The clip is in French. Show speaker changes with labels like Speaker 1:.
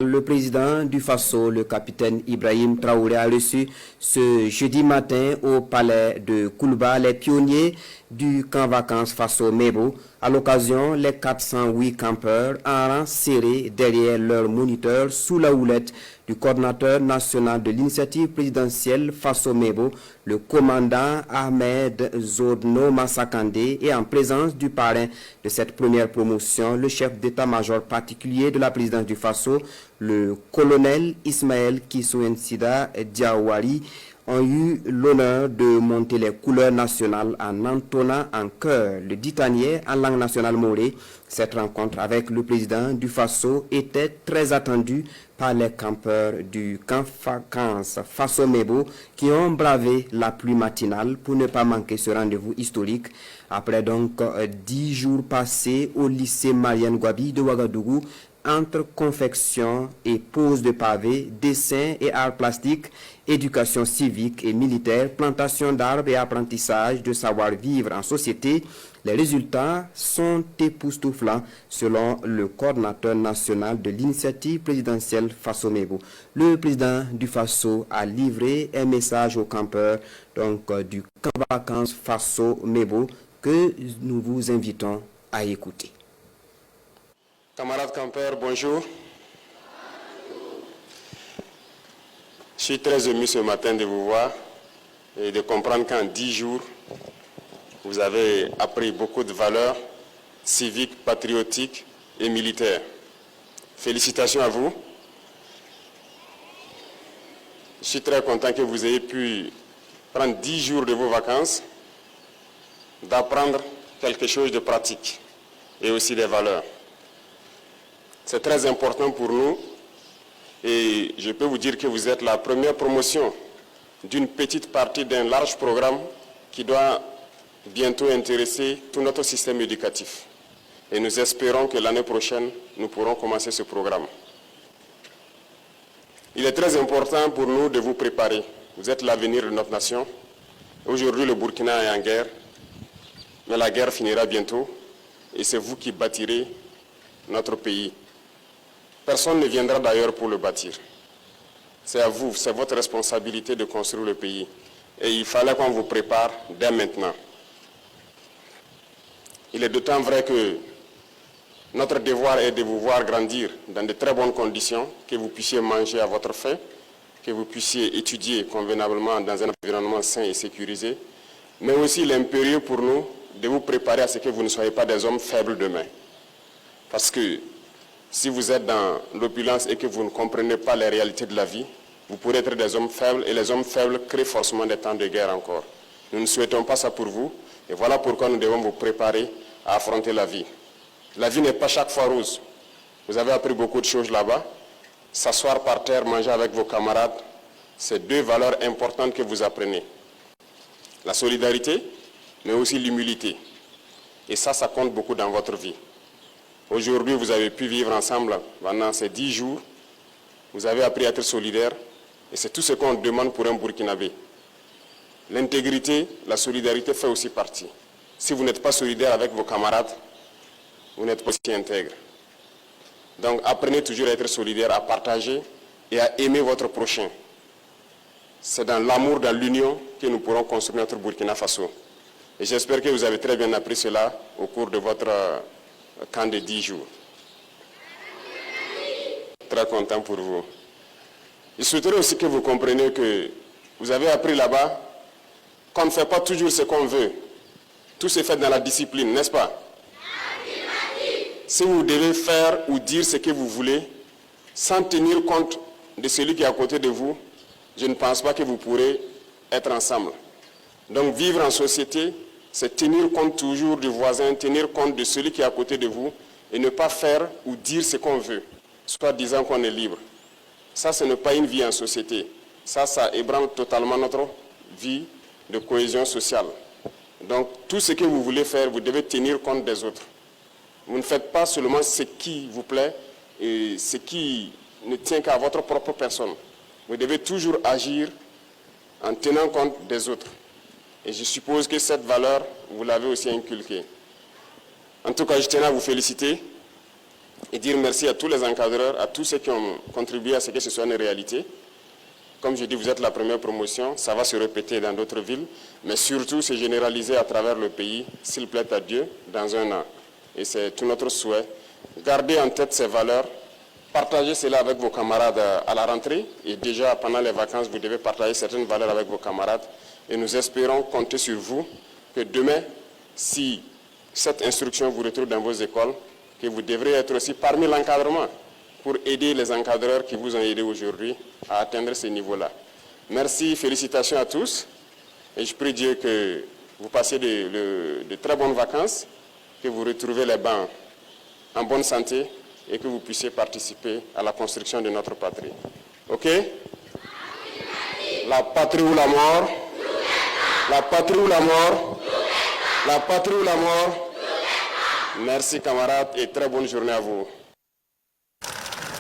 Speaker 1: Le président du Faso, le capitaine Ibrahim Traoré, a reçu ce jeudi matin au palais de Koulba les pionniers du camp vacances Faso Mebo. À l'occasion, les 408 campeurs en rang serré derrière leur moniteur sous la houlette du coordinateur national de l'initiative présidentielle Faso Mebo, le commandant Ahmed Zodno Massakande, et en présence du parrain de cette première promotion, le chef d'état-major particulier de la présidence du Faso, le colonel Ismaël Kisouensida Diawari, ont eu l'honneur de monter les couleurs nationales en entonnant en chœur le ditanier en langue nationale morée. Cette rencontre avec le président du Faso était très attendue par les campeurs du camp vacances Faso Mebo qui ont bravé la pluie matinale pour ne pas manquer ce rendez-vous historique. Après donc 10 jours passés au lycée Marianne Gwabi de Ouagadougou, entre confection et pose de pavés, dessin et arts plastiques, éducation civique et militaire, plantation d'arbres et apprentissage de savoir-vivre en société, les résultats sont époustouflants selon le coordinateur national de l'initiative présidentielle Faso Mebo. Le président du Faso a livré un message aux campeurs du camp vacances Faso Mebo que nous vous invitons à écouter.
Speaker 2: Camarades campeurs, bonjour. Je suis très ému ce matin de vous voir et de comprendre qu'en 10 jours, vous avez appris beaucoup de valeurs civiques, patriotiques et militaires. Félicitations à vous. Je suis très content que vous ayez pu prendre 10 jours de vos vacances, d'apprendre quelque chose de pratique et aussi des valeurs. C'est très important pour nous et je peux vous dire que vous êtes la première promotion d'une petite partie d'un large programme qui doit bientôt intéresser tout notre système éducatif. Et nous espérons que l'année prochaine, nous pourrons commencer ce programme. Il est très important pour nous de vous préparer. Vous êtes l'avenir de notre nation. Aujourd'hui, le Burkina est en guerre, mais la guerre finira bientôt et c'est vous qui bâtirez notre pays. Personne ne viendra d'ailleurs pour le bâtir. C'est à vous, c'est votre responsabilité de construire le pays. Et il fallait qu'on vous prépare dès maintenant. Il est d'autant vrai que notre devoir est de vous voir grandir dans de très bonnes conditions, que vous puissiez manger à votre faim, que vous puissiez étudier convenablement dans un environnement sain et sécurisé, mais aussi l'impérieux pour nous de vous préparer à ce que vous ne soyez pas des hommes faibles demain. Parce que si vous êtes dans l'opulence et que vous ne comprenez pas les réalités de la vie, vous pourrez être des hommes faibles et les hommes faibles créent forcément des temps de guerre encore. Nous ne souhaitons pas ça pour vous et voilà pourquoi nous devons vous préparer à affronter la vie. La vie n'est pas chaque fois rose. Vous avez appris beaucoup de choses là-bas. S'asseoir par terre, manger avec vos camarades, c'est deux valeurs importantes que vous apprenez. La solidarité, mais aussi l'humilité. Et ça compte beaucoup dans votre vie. Aujourd'hui, vous avez pu vivre ensemble pendant ces 10 jours. Vous avez appris à être solidaire. Et c'est tout ce qu'on demande pour un Burkinabé. L'intégrité, la solidarité fait aussi partie. Si vous n'êtes pas solidaire avec vos camarades, vous n'êtes pas aussi intègre. Donc apprenez toujours à être solidaire, à partager et à aimer votre prochain. C'est dans l'amour, dans l'union que nous pourrons construire notre Burkina Faso. Et j'espère que vous avez très bien appris cela au cours de votre camp de 10 jours. Très content pour vous. Je souhaiterais aussi que vous compreniez que vous avez appris là-bas qu'on ne fait pas toujours ce qu'on veut. Tout se fait dans la discipline, n'est-ce pas? Si vous devez faire ou dire ce que vous voulez, sans tenir compte de celui qui est à côté de vous, je ne pense pas que vous pourrez être ensemble. Donc vivre en société, c'est tenir compte toujours du voisin, tenir compte de celui qui est à côté de vous et ne pas faire ou dire ce qu'on veut, soit disant qu'on est libre. Ça, ce n'est pas une vie en société. Ça ébranle totalement notre vie de cohésion sociale. Donc, tout ce que vous voulez faire, vous devez tenir compte des autres. Vous ne faites pas seulement ce qui vous plaît et ce qui ne tient qu'à votre propre personne. Vous devez toujours agir en tenant compte des autres. Et je suppose que cette valeur, vous l'avez aussi inculquée. En tout cas, je tenais à vous féliciter et dire merci à tous les encadreurs, à tous ceux qui ont contribué à ce que ce soit une réalité. Comme je dis, vous êtes la première promotion, ça va se répéter dans d'autres villes, mais surtout se généraliser à travers le pays, s'il plaît à Dieu, dans un an. Et c'est tout notre souhait. Gardez en tête ces valeurs, partagez cela avec vos camarades à la rentrée, et déjà pendant les vacances, vous devez partager certaines valeurs avec vos camarades, et nous espérons compter sur vous, que demain, si cette instruction vous retrouve dans vos écoles, que vous devrez être aussi parmi l'encadrement, pour aider les encadreurs qui vous ont aidé aujourd'hui à atteindre ce niveau-là. Merci, félicitations à tous. Et je prie Dieu que vous passiez de très bonnes vacances, que vous retrouvez les bancs en bonne santé et que vous puissiez participer à la construction de notre patrie. OK? La patrie ou la mort? La patrie ou la mort? La patrie ou la mort? Merci camarades et très bonne journée à vous.